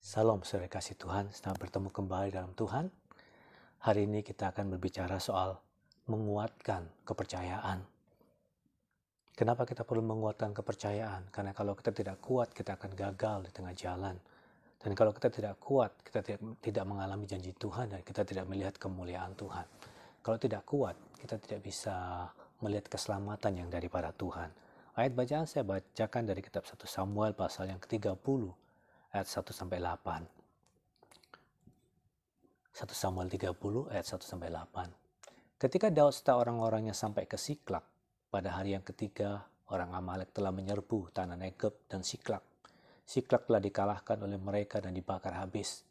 Salam saudara kasih Tuhan, selamat bertemu kembali dalam Tuhan. Hari ini kita akan berbicara soal menguatkan kepercayaan. Kenapa kita perlu menguatkan kepercayaan? Karena kalau kita tidak kuat, kita akan gagal di tengah jalan. Dan kalau kita tidak kuat, kita tidak mengalami janji Tuhan dan kita tidak melihat kemuliaan Tuhan. Kalau tidak kuat, kita tidak bisa melihat keselamatan yang daripada Tuhan. Ayat bacaan saya bacakan dari kitab 1 Samuel pasal yang ke-30 ayat 1-8. 1 Samuel 30 ayat 1-8. Ketika Daud serta orang-orangnya sampai ke Siklak, pada hari yang ketiga orang Amalek telah menyerbu tanah Negeb dan Siklak. Siklak telah dikalahkan oleh mereka dan dibakar habis.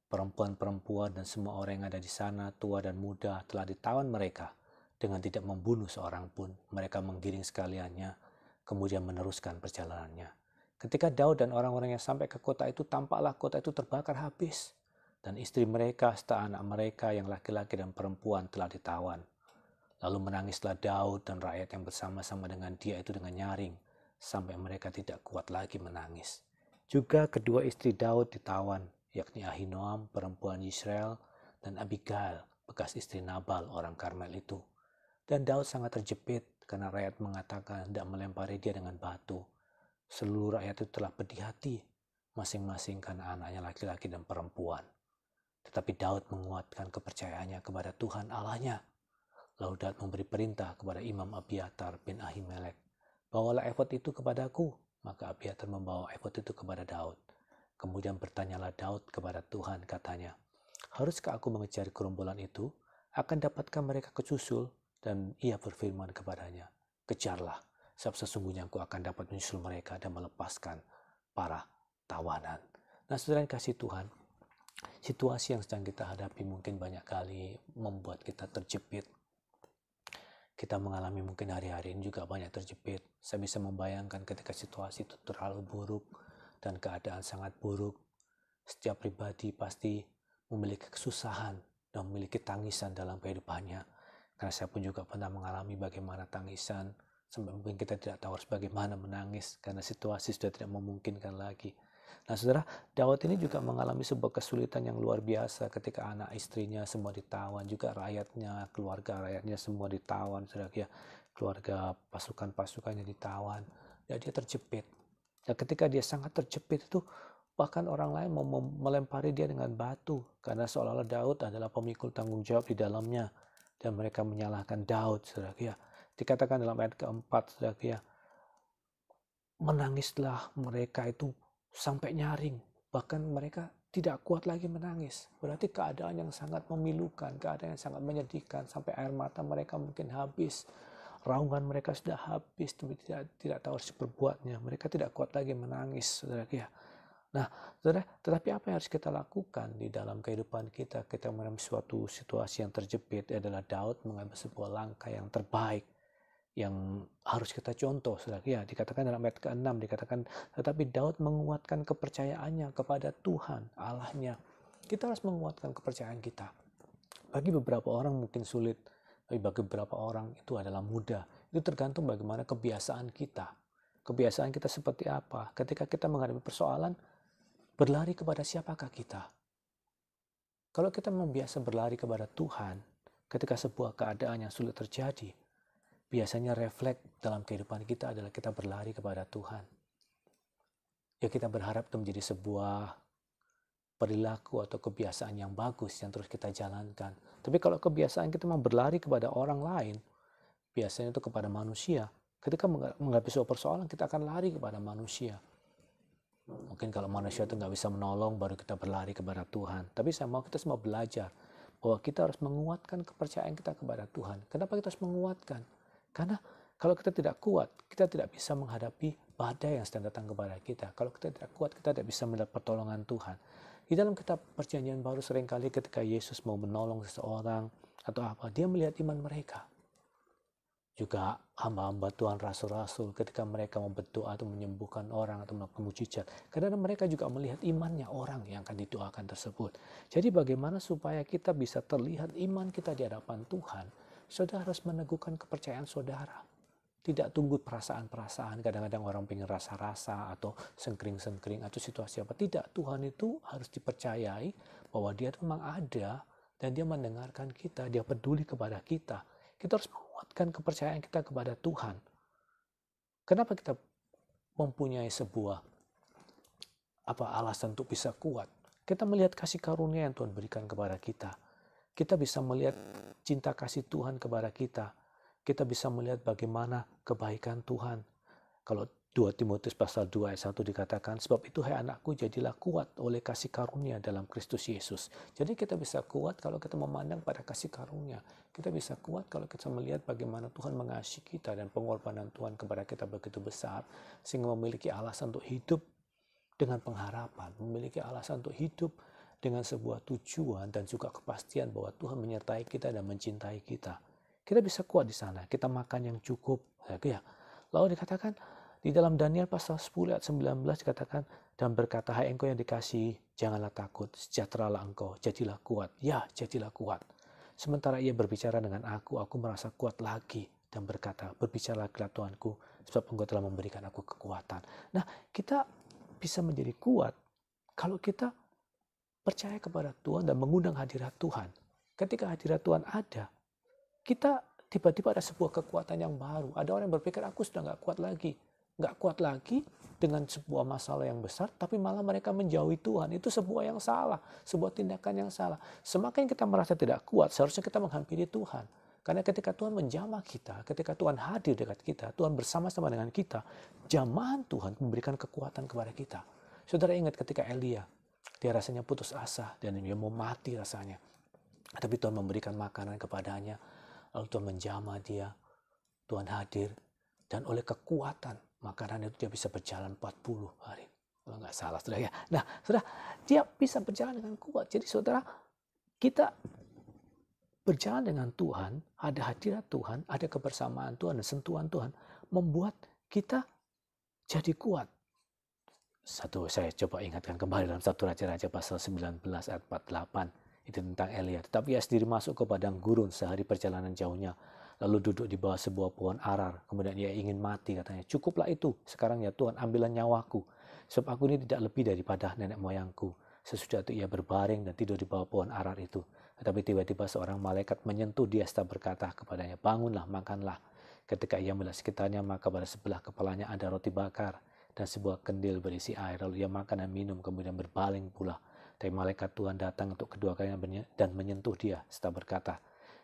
Perempuan-perempuan dan semua orang yang ada di sana, tua dan muda, telah ditawan mereka dengan tidak membunuh seorang pun. Mereka menggiring sekaliannya, kemudian meneruskan perjalanannya. Ketika Daud dan orang-orangnya sampai ke kota itu, tampaklah kota itu terbakar habis. Dan istri mereka serta anak mereka yang laki-laki dan perempuan telah ditawan. Lalu menangislah Daud dan rakyat yang bersama-sama dengan dia itu dengan nyaring, sampai mereka tidak kuat lagi menangis. Juga kedua istri Daud ditawan, yakni Ahinoam, perempuan Yisrael, dan Abigail, bekas istri Nabal, orang Karmel itu. Dan Daud sangat terjepit karena rakyat mengatakan hendak melempari dia dengan batu. Seluruh rakyat itu telah pedih hati, masing-masing karena anaknya laki-laki dan perempuan. Tetapi Daud menguatkan kepercayaannya kepada Tuhan Allahnya. Lalu Daud memberi perintah kepada Imam Abiatar bin Ahimelek, "Bawalah efod itu kepadaku." Maka Abiatar membawa efod itu kepada Daud. Kemudian bertanyalah Daud kepada Tuhan, katanya, "Haruskah aku mengejar gerombolan itu? Akan dapatkah mereka kesusul?" Dan ia berfirman kepadanya, "Kejarlah, sebab sesungguhnya aku akan dapat menyusul mereka dan melepaskan para tawanan." Nah, saudara yang kasih Tuhan, situasi yang sedang kita hadapi mungkin banyak kali membuat kita terjepit. Kita mengalami mungkin hari-hari ini juga banyak terjepit. Saya bisa membayangkan ketika situasi itu terlalu buruk dan keadaan sangat buruk. Setiap pribadi pasti memiliki kesusahan dan memiliki tangisan dalam kehidupannya. Karena saya pun juga pernah mengalami bagaimana tangisan, sampai mungkin kita tidak tahu harus bagaimana menangis karena situasi sudah tidak memungkinkan lagi. Nah, saudara, Daud ini juga mengalami sebuah kesulitan yang luar biasa ketika anak istrinya semua ditawan, juga rakyatnya, keluarga rakyatnya semua ditawan, saudara, ya, keluarga pasukan-pasukannya ditawan. Ya, dia terjepit. Dan ketika dia sangat terjepit itu, bahkan orang lain mau melempari dia dengan batu karena seolah-olah Daud adalah pemikul tanggung jawab di dalamnya dan mereka menyalahkan Daud, saudara, ya. Dikatakan dalam ayat keempat, saudara, ya, menangislah mereka itu sampai nyaring, bahkan mereka tidak kuat lagi menangis. Berarti keadaan yang sangat memilukan, keadaan yang sangat menyedihkan, sampai air mata mereka mungkin habis, raungan mereka sudah habis, tapi tidak tahu harus berbuatnya. Mereka tidak kuat lagi menangis, saudara, ya. Nah, saudara, tetapi apa yang harus kita lakukan di dalam kehidupan kita? Kita mengalami suatu situasi yang terjepit, adalah Daud mengambil sebuah langkah yang terbaik, yang harus kita contoh, saudara, ya. Dikatakan dalam ayat ke-6, dikatakan, tetapi Daud menguatkan kepercayaannya kepada Tuhan Allahnya. Kita harus menguatkan kepercayaan kita. Bagi beberapa orang mungkin sulit, tapi bagi beberapa orang itu adalah mudah. Itu tergantung bagaimana kebiasaan kita. Kebiasaan kita seperti apa? Ketika kita menghadapi persoalan, berlari kepada siapakah kita? Kalau kita membiasa berlari kepada Tuhan, ketika sebuah keadaan yang sulit terjadi, biasanya refleks dalam kehidupan kita adalah kita berlari kepada Tuhan. Ya, kita berharap itu menjadi sebuah perilaku atau kebiasaan yang bagus yang terus kita jalankan. Tapi kalau kebiasaan kita mau berlari kepada orang lain, biasanya itu kepada manusia. Ketika menghadapi sebuah persoalan, kita akan lari kepada manusia. Mungkin kalau manusia itu nggak bisa menolong, baru kita berlari kepada Tuhan. Tapi saya mau kita semua belajar bahwa kita harus menguatkan kepercayaan kita kepada Tuhan. Kenapa kita harus menguatkan? Karena kalau kita tidak kuat, kita tidak bisa menghadapi badai yang sedang datang kepada kita. Kalau kita tidak kuat, kita tidak bisa melihat pertolongan Tuhan. Di dalam kitab Perjanjian Baru seringkali ketika Yesus mau menolong seseorang atau apa, dia melihat iman mereka. Juga hamba-hamba Tuhan, rasul-rasul, ketika mereka mau berdoa atau menyembuhkan orang atau melakukan mujizat, karena mereka juga melihat imannya orang yang akan didoakan tersebut. Jadi bagaimana supaya kita bisa terlihat iman kita di hadapan Tuhan? Saudara harus meneguhkan kepercayaan saudara. Tidak tunggu perasaan-perasaan, kadang-kadang orang pengen rasa-rasa atau sengkring-sengkring atau situasi apa. Tidak, Tuhan itu harus dipercayai bahwa dia memang ada dan dia mendengarkan kita, dia peduli kepada kita. Kita harus menguatkan kepercayaan kita kepada Tuhan. Kenapa kita mempunyai sebuah alasan untuk bisa kuat? Kita melihat kasih karunia yang Tuhan berikan kepada kita. Kita bisa melihat cinta kasih Tuhan kepada kita. Kita bisa melihat bagaimana kebaikan Tuhan. Kalau 2 Timotius pasal 2 ayat 1 dikatakan, sebab itu hai anakku jadilah kuat oleh kasih karunia dalam Kristus Yesus. Jadi kita bisa kuat kalau kita memandang pada kasih karunia. Kita bisa kuat kalau kita melihat bagaimana Tuhan mengasihi kita dan pengorbanan Tuhan kepada kita begitu besar, sehingga memiliki alasan untuk hidup dengan pengharapan, memiliki alasan untuk hidup dengan sebuah tujuan dan juga kepastian bahwa Tuhan menyertai kita dan mencintai kita. Kita bisa kuat di sana, kita makan yang cukup. Ya. Lalu dikatakan di dalam Daniel pasal 10 ayat 19 dikatakan, dan berkata, hai engkau yang dikasihi, janganlah takut, sejahteralah engkau, jadilah kuat. Ya, jadilah kuat. Sementara ia berbicara dengan aku merasa kuat lagi. Dan berkata, berbicaralah Tuanku, sebab engkau telah memberikan aku kekuatan. Nah, kita bisa menjadi kuat kalau kita percaya kepada Tuhan dan mengundang hadirat Tuhan. Ketika hadirat Tuhan ada, kita tiba-tiba ada sebuah kekuatan yang baru. Ada orang yang berpikir, aku sudah nggak kuat lagi. Nggak kuat lagi dengan sebuah masalah yang besar, tapi malah mereka menjauhi Tuhan. Itu sebuah yang salah, sebuah tindakan yang salah. Semakin kita merasa tidak kuat, seharusnya kita menghampiri Tuhan. Karena ketika Tuhan menjamah kita, ketika Tuhan hadir dekat kita, Tuhan bersama-sama dengan kita, jamahan Tuhan memberikan kekuatan kepada kita. Saudara ingat ketika Elia, dia rasanya putus asa dan dia mau mati rasanya. Tapi Tuhan memberikan makanan kepadanya, lalu Tuhan menjamah dia, Tuhan hadir, dan oleh kekuatan makanan itu dia bisa berjalan 40 hari. Kalau nggak salah, saudara ya. Nah, saudara, dia bisa berjalan dengan kuat. Jadi saudara, kita berjalan dengan Tuhan, ada hadirat Tuhan, ada kebersamaan Tuhan dan sentuhan Tuhan, membuat kita jadi kuat. Saya coba ingatkan kembali dalam 1 Raja-Raja pasal 19 ayat 48. Itu tentang Elia. Tetapi ia sendiri masuk ke padang gurun sehari perjalanan jauhnya. Lalu duduk di bawah sebuah pohon arar. Kemudian ia ingin mati, katanya. Cukuplah itu. Sekarang ya Tuhan, ambillah nyawaku. Sebab aku ini tidak lebih daripada nenek moyangku. Sesudah itu ia berbaring dan tidur di bawah pohon arar itu. Tetapi tiba-tiba seorang malaikat menyentuh dia serta berkata kepadanya, bangunlah, makanlah. Ketika ia melihat sekitarnya, maka pada sebelah kepalanya ada roti bakar dan sebuah kendil berisi air. Lalu ia makan dan minum, kemudian berbaling pula. Tapi malaikat Tuhan datang untuk kedua kalinya dan menyentuh dia serta berkata,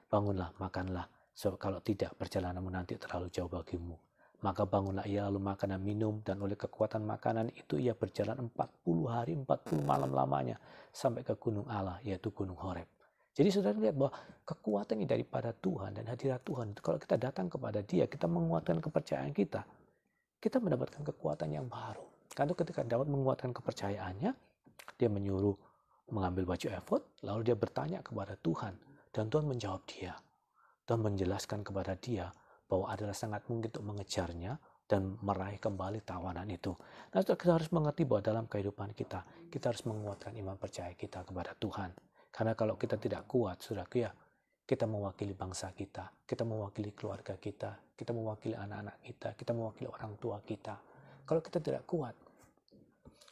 bangunlah, makanlah, sebab kalau tidak perjalananmu nanti terlalu jauh bagimu. Maka bangunlah ia lalu makan dan minum, dan oleh kekuatan makanan itu ia berjalan 40 hari 40 malam lamanya sampai ke gunung Allah, yaitu gunung Horeb. Jadi saudara lihat bahwa kekuatan ini daripada Tuhan dan hadirat Tuhan. Kalau kita datang kepada dia, kita menguatkan kepercayaan kita, kita mendapatkan kekuatan yang baru. Karena ketika dapat menguatkan kepercayaannya, dia menyuruh mengambil baju efod, lalu dia bertanya kepada Tuhan, dan Tuhan menjawab dia. Tuhan menjelaskan kepada dia bahwa adalah sangat mungkin untuk mengejarnya dan meraih kembali tawanan itu. Nah, kita harus mengerti bahwa dalam kehidupan kita harus menguatkan iman percaya kita kepada Tuhan. Karena kalau kita tidak kuat, saudaraku ya, kita mewakili bangsa kita mewakili keluarga kita mewakili anak-anak kita mewakili orang tua kita. Kalau kita tidak kuat,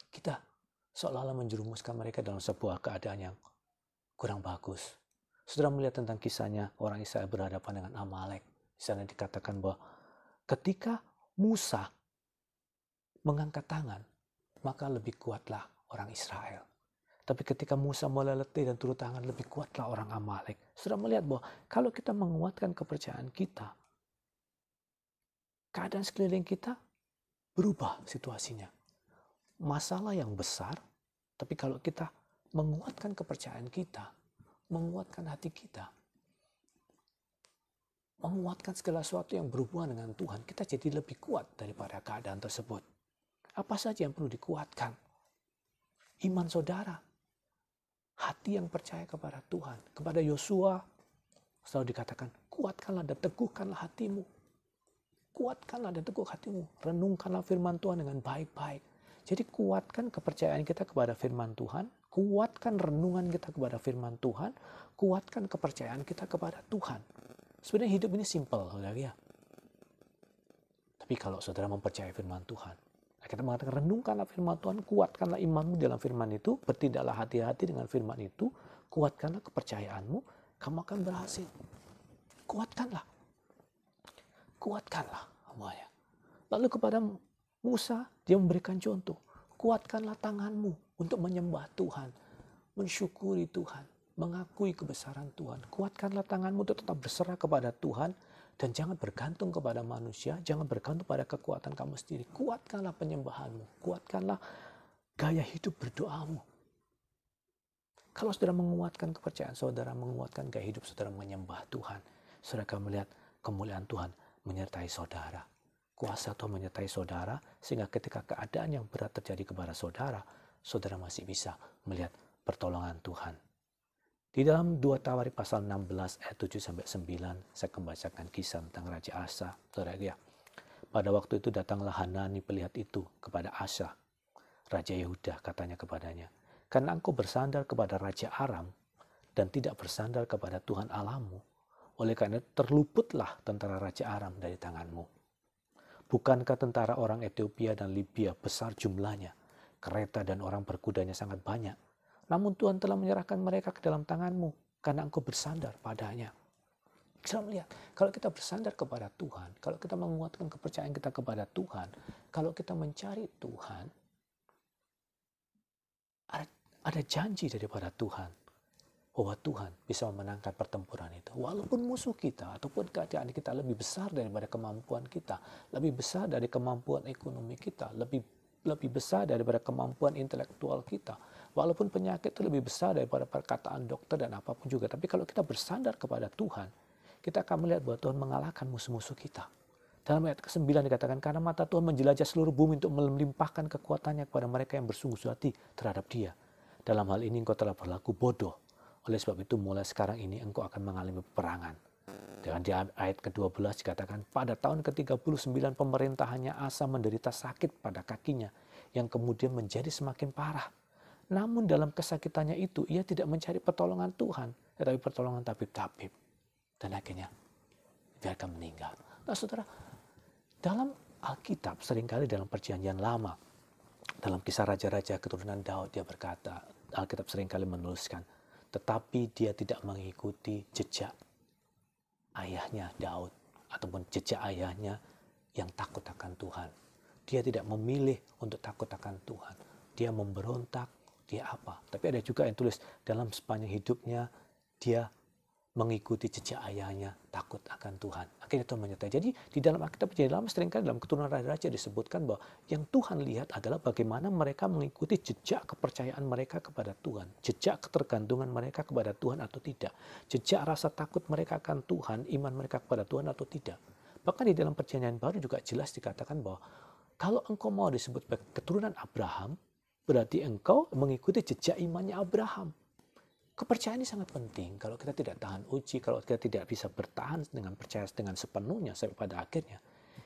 kita seolah-olah menjerumuskan mereka dalam sebuah keadaan yang kurang bagus. Saudara melihat tentang kisahnya orang Israel berhadapan dengan Amalek. Di sana dikatakan bahwa ketika Musa mengangkat tangan, maka lebih kuatlah orang Israel. Tapi ketika Musa mulai letih dan turun tangan, lebih kuatlah orang Amalek. Saudara melihat bahwa kalau kita menguatkan kepercayaan kita, keadaan sekeliling kita berubah situasinya. Masalah yang besar, tapi kalau kita menguatkan kepercayaan kita, menguatkan hati kita, menguatkan segala sesuatu yang berhubungan dengan Tuhan, kita jadi lebih kuat daripada keadaan tersebut. Apa saja yang perlu dikuatkan? Iman saudara, hati yang percaya kepada Tuhan. Kepada Yosua selalu dikatakan, kuatkanlah dan teguhkanlah hatimu. Kuatkanlah dan teguh hatimu. Renungkanlah firman Tuhan dengan baik-baik. Jadi kuatkan kepercayaan kita kepada firman Tuhan, kuatkan renungan kita kepada firman Tuhan, kuatkan kepercayaan kita kepada Tuhan. Sebenarnya hidup ini simpel, saudara ya. Tapi kalau saudara mempercayai firman Tuhan, kita mengatakan renungkanlah firman Tuhan, kuatkanlah imanmu dalam firman itu, bertindaklah hati-hati dengan firman itu, kuatkanlah kepercayaanmu, kamu akan berhasil. Kuatkanlah. Kuatkanlah semuanya. Lalu kepada Musa, dia memberikan contoh. Kuatkanlah tanganmu untuk menyembah Tuhan, mensyukuri Tuhan, mengakui kebesaran Tuhan. Kuatkanlah tanganmu untuk tetap berserah kepada Tuhan dan jangan bergantung kepada manusia, jangan bergantung pada kekuatan kamu sendiri. Kuatkanlah penyembahanmu, kuatkanlah gaya hidup berdoamu. Kalau saudara menguatkan kepercayaan saudara, menguatkan gaya hidup saudara menyembah Tuhan, saudara akan melihat kemuliaan Tuhan menyertai saudara. Kuasa Tuhan menyertai saudara, sehingga ketika keadaan yang berat terjadi kepada saudara, saudara masih bisa melihat pertolongan Tuhan. Di dalam 2 Tawarikh pasal 16 ayat 7-9, saya akan bacakan kisah tentang Raja Asa. Saudara ya, pada waktu itu datanglah Hanani pelihat itu kepada Asa, Raja Yehuda, katanya kepadanya, karena engkau bersandar kepada Raja Aram dan tidak bersandar kepada Tuhan Allahmu, oleh karena terluputlah tentara Raja Aram dari tanganmu. Bukankah tentara orang Ethiopia dan Libya besar jumlahnya, kereta dan orang berkudanya sangat banyak? Namun Tuhan telah menyerahkan mereka ke dalam tanganmu, karena engkau bersandar padanya. Kita melihat, kalau kita bersandar kepada Tuhan, kalau kita menguatkan kepercayaan kita kepada Tuhan, kalau kita mencari Tuhan, ada janji daripada Tuhan, bahwa Tuhan bisa memenangkan pertempuran itu. Walaupun musuh kita ataupun keadaan kita lebih besar daripada kemampuan kita, lebih besar dari kemampuan ekonomi kita, lebih besar daripada kemampuan intelektual kita. Walaupun penyakit itu lebih besar daripada perkataan dokter dan apapun juga. Tapi kalau kita bersandar kepada Tuhan, kita akan melihat bahwa Tuhan mengalahkan musuh-musuh kita. Dalam ayat ke-9 dikatakan, karena mata Tuhan menjelajah seluruh bumi untuk melimpahkan kekuatannya kepada mereka yang bersungguh hati terhadap dia. Dalam hal ini engkau telah berlaku bodoh. Oleh sebab itu mulai sekarang ini engkau akan mengalami peperangan. Dan di ayat ke-12 dikatakan, pada tahun ke-39 pemerintahannya Asa menderita sakit pada kakinya, yang kemudian menjadi semakin parah. Namun dalam kesakitannya itu, ia tidak mencari pertolongan Tuhan, tetapi pertolongan tabib-tabib. Dan akhirnya, biarkan meninggal. Nah saudara, dalam Alkitab, seringkali dalam perjanjian lama, dalam kisah raja-raja keturunan Daud, dia berkata, Alkitab seringkali menuliskan, tetapi dia tidak mengikuti jejak ayahnya Daud, ataupun jejak ayahnya yang takut akan Tuhan. Dia tidak memilih untuk takut akan Tuhan. Dia memberontak, dia apa. Tapi ada juga yang tulis dalam sepanjang hidupnya, dia mengikuti jejak ayahnya, takut akan Tuhan. Akhirnya Tuhan menyertai. Jadi di dalam Alkitab Perjanjian Lama seringkali dalam keturunan raja-raja disebutkan bahwa yang Tuhan lihat adalah bagaimana mereka mengikuti jejak kepercayaan mereka kepada Tuhan. Jejak ketergantungan mereka kepada Tuhan atau tidak. Jejak rasa takut mereka akan Tuhan, iman mereka kepada Tuhan atau tidak. Bahkan di dalam Perjanjian Baru juga jelas dikatakan bahwa kalau engkau mau disebut sebagai keturunan Abraham, berarti engkau mengikuti jejak imannya Abraham. Kepercayaan ini sangat penting. Kalau kita tidak tahan uji, kalau kita tidak bisa bertahan dengan percaya dengan sepenuhnya sampai pada akhirnya,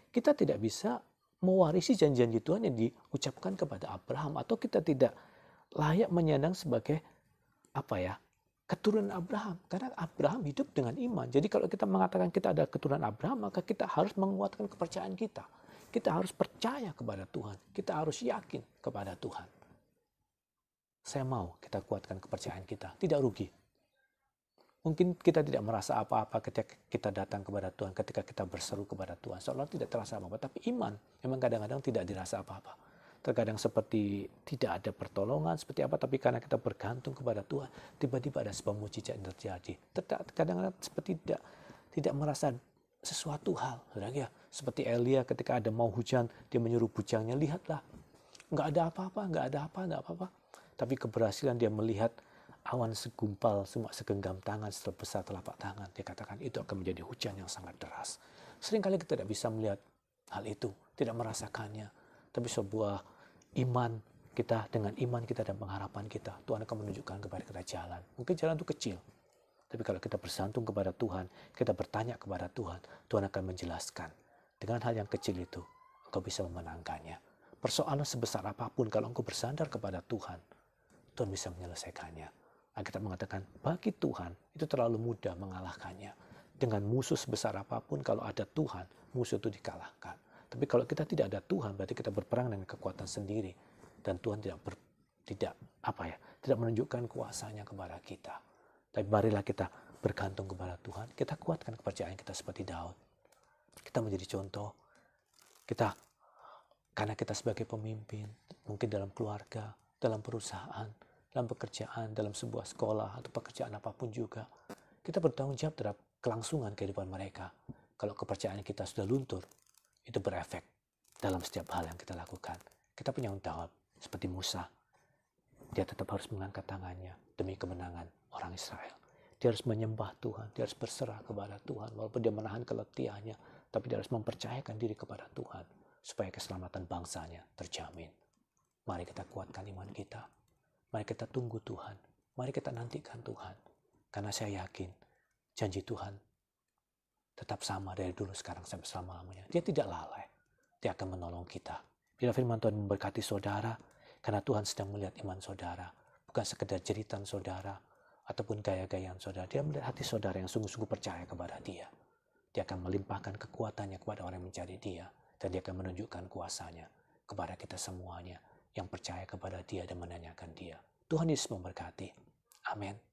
kita tidak bisa mewarisi janji-janji Tuhan yang diucapkan kepada Abraham, atau kita tidak layak menyandang sebagai keturunan Abraham. Karena Abraham hidup dengan iman. Jadi kalau kita mengatakan kita adalah keturunan Abraham, maka kita harus menguatkan kepercayaan kita. Kita harus percaya kepada Tuhan. Kita harus yakin kepada Tuhan. Saya mau kita kuatkan kepercayaan kita, tidak rugi. Mungkin kita tidak merasa apa-apa ketika kita datang kepada Tuhan, ketika kita berseru kepada Tuhan. Seolah tidak terasa apa-apa, tapi iman memang kadang-kadang tidak dirasa apa-apa. Terkadang seperti tidak ada pertolongan, seperti apa, tapi karena kita bergantung kepada Tuhan, tiba-tiba ada sebuah mukjizat yang terjadi. Kadang-kadang seperti tidak merasa sesuatu hal. Seperti Elia ketika ada mau hujan, dia menyuruh bujangnya, lihatlah, nggak ada apa-apa, nggak ada apa-apa. Tapi keberhasilan dia melihat awan segumpal, cuma segenggam tangan sebesar telapak tangan. Dia katakan itu akan menjadi hujan yang sangat deras. Seringkali kita tidak bisa melihat hal itu, tidak merasakannya. Tapi sebuah iman kita, dengan iman kita dan pengharapan kita, Tuhan akan menunjukkan kepada kita jalan. Mungkin jalan itu kecil. Tapi kalau kita bersantung kepada Tuhan, kita bertanya kepada Tuhan, Tuhan akan menjelaskan. Dengan hal yang kecil itu, engkau bisa memenangkannya. Persoalan sebesar apapun, kalau engkau bersandar kepada Tuhan, Tuhan bisa menyelesaikannya. Alkitab mengatakan, bagi Tuhan itu terlalu mudah mengalahkannya. Dengan musuh sebesar apapun, kalau ada Tuhan, musuh itu dikalahkan. Tapi kalau kita tidak ada Tuhan, berarti kita berperang dengan kekuatan sendiri. Dan Tuhan tidak menunjukkan kuasanya kepada kita. Tapi marilah kita bergantung kepada Tuhan. Kita kuatkan kepercayaan kita seperti Daud. Kita menjadi contoh. Karena kita sebagai pemimpin, mungkin dalam keluarga, dalam perusahaan, dalam pekerjaan, dalam sebuah sekolah, atau pekerjaan apapun juga, kita bertanggung jawab terhadap kelangsungan kehidupan mereka. Kalau kepercayaan kita sudah luntur, itu berefek dalam setiap hal yang kita lakukan. Kita punya tanggung jawab, seperti Musa. Dia tetap harus mengangkat tangannya demi kemenangan orang Israel. Dia harus menyembah Tuhan, dia harus berserah kepada Tuhan, walaupun dia menahan keletihannya, tapi dia harus mempercayakan diri kepada Tuhan, supaya keselamatan bangsanya terjamin. Mari kita kuatkan iman kita. Mari kita tunggu Tuhan. Mari kita nantikan Tuhan. Karena saya yakin janji Tuhan tetap sama dari dulu sekarang sampai selama-lamanya. Dia tidak lalai. Dia akan menolong kita. Bila firman Tuhan memberkati saudara, karena Tuhan sedang melihat iman saudara. Bukan sekedar jeritan saudara, ataupun gaya-gayaan saudara. Dia melihat hati saudara yang sungguh-sungguh percaya kepada dia. Dia akan melimpahkan kekuatannya kepada orang yang mencari dia. Dan dia akan menunjukkan kuasanya kepada kita semuanya yang percaya kepada dia dan menanyakan dia. Tuhan Yesus memberkati. Amin.